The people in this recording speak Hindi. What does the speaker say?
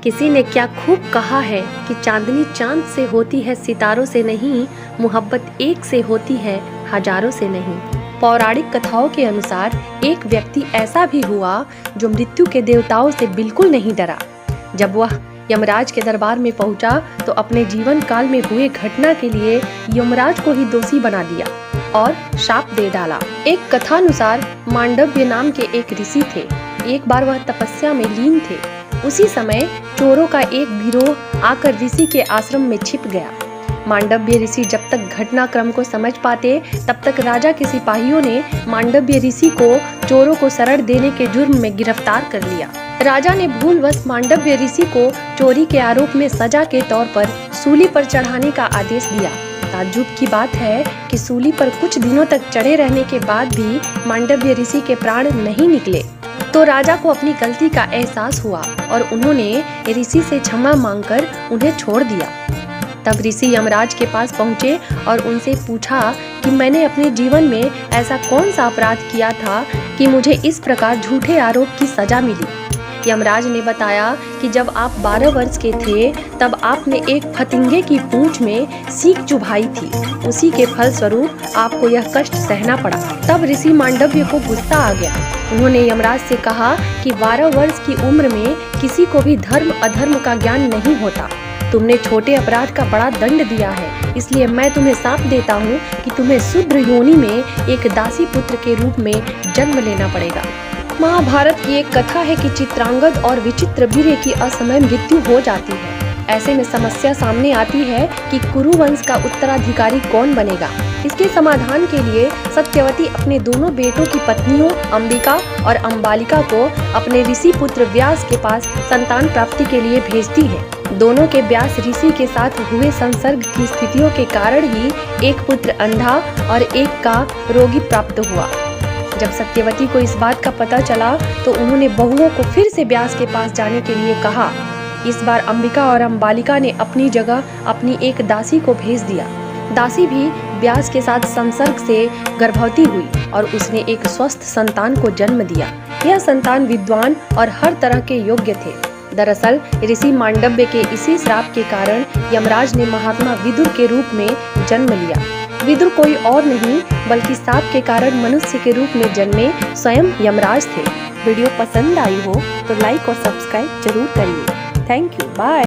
किसी ने क्या खूब कहा है कि चांदनी चांद से होती है सितारों से नहीं, मोहब्बत एक से होती है हजारों से नहीं। पौराणिक कथाओं के अनुसार एक व्यक्ति ऐसा भी हुआ जो मृत्यु के देवताओं से बिल्कुल नहीं डरा। जब वह यमराज के दरबार में पहुंचा तो अपने जीवन काल में हुए घटना के लिए यमराज को ही दोषी बना दिया और शाप दे डाला। एक कथानुसार मांडव्य नाम के एक ऋषि थे। एक बार वह तपस्या में लीन थे। उसी समय चोरों का एक गिरोह आकर ऋषि के आश्रम में छिप गया। मांडव्य ऋषि जब तक घटनाक्रम को समझ पाते तब तक राजा के सिपाहियों ने मांडव्य ऋषि को चोरों को शरण देने के जुर्म में गिरफ्तार कर लिया। राजा ने भूलवश मांडव्य ऋषि को चोरी के आरोप में सजा के तौर पर सूली पर चढ़ाने का आदेश दिया। ताज्जुब की बात है कि सूली पर कुछ दिनों तक चढ़े रहने के बाद भी मांडव्य ऋषि के प्राण नहीं निकले। तो राजा को अपनी गलती का एहसास हुआ और उन्होंने ऋषि से क्षमा मांगकर उन्हें छोड़ दिया। तब ऋषि यमराज के पास पहुंचे और उनसे पूछा कि मैंने अपने जीवन में ऐसा कौन सा अपराध किया था कि मुझे इस प्रकार झूठे आरोप की सजा मिली। यमराज ने बताया कि जब आप 12 वर्ष के थे तब आपने एक फतिंगे की पूंछ में सीख चुभाई थी। उसी के फलस्वरूप आपको यह कष्ट सहना पड़ा। तब ऋषि मांडव्य को गुस्सा आ गया। उन्होंने यमराज से कहा कि 12 वर्ष की उम्र में किसी को भी धर्म अधर्म का ज्ञान नहीं होता। तुमने छोटे अपराध का बड़ा दंड दिया है, इसलिए मैं तुम्हें शाप देता हूँ कि तुम्हें शूद्र योनि में एक दासी पुत्र के रूप में जन्म लेना पड़ेगा। महाभारत की एक कथा है कि चित्रांगद और विचित्र वीर्य की असमय मृत्यु हो जाती है। ऐसे में समस्या सामने आती है कि कुरु वंश का उत्तराधिकारी कौन बनेगा। इसके समाधान के लिए सत्यवती अपने दोनों बेटों की पत्नियों अंबिका और अंबालिका को अपने ऋषि पुत्र व्यास के पास संतान प्राप्ति के लिए भेजती है। दोनों के व्यास ऋषि के साथ हुए संसर्ग की स्थितियों के कारण ही एक पुत्र अंधा और एक का रोगी प्राप्त हुआ। जब सत्यवती को इस बात का पता चला तो उन्होंने बहुओं को फिर से व्यास के पास जाने के लिए कहा। इस बार अंबिका और अंबालिका ने अपनी जगह अपनी एक दासी को भेज दिया। दासी भी व्यास के साथ संसर्ग से गर्भवती हुई और उसने एक स्वस्थ संतान को जन्म दिया। यह संतान विद्वान और हर तरह के योग्य थे। दरअसल ऋषि मांडव्य के इसी श्राप के कारण यमराज ने महात्मा विदुर के रूप में जन्म लिया। विदुर कोई और नहीं बल्कि श्राप के कारण मनुष्य के रूप में जन्मे स्वयं यमराज थे। वीडियो पसंद आई हो तो लाइक और सब्सक्राइब जरूर करिए। Thank you, bye.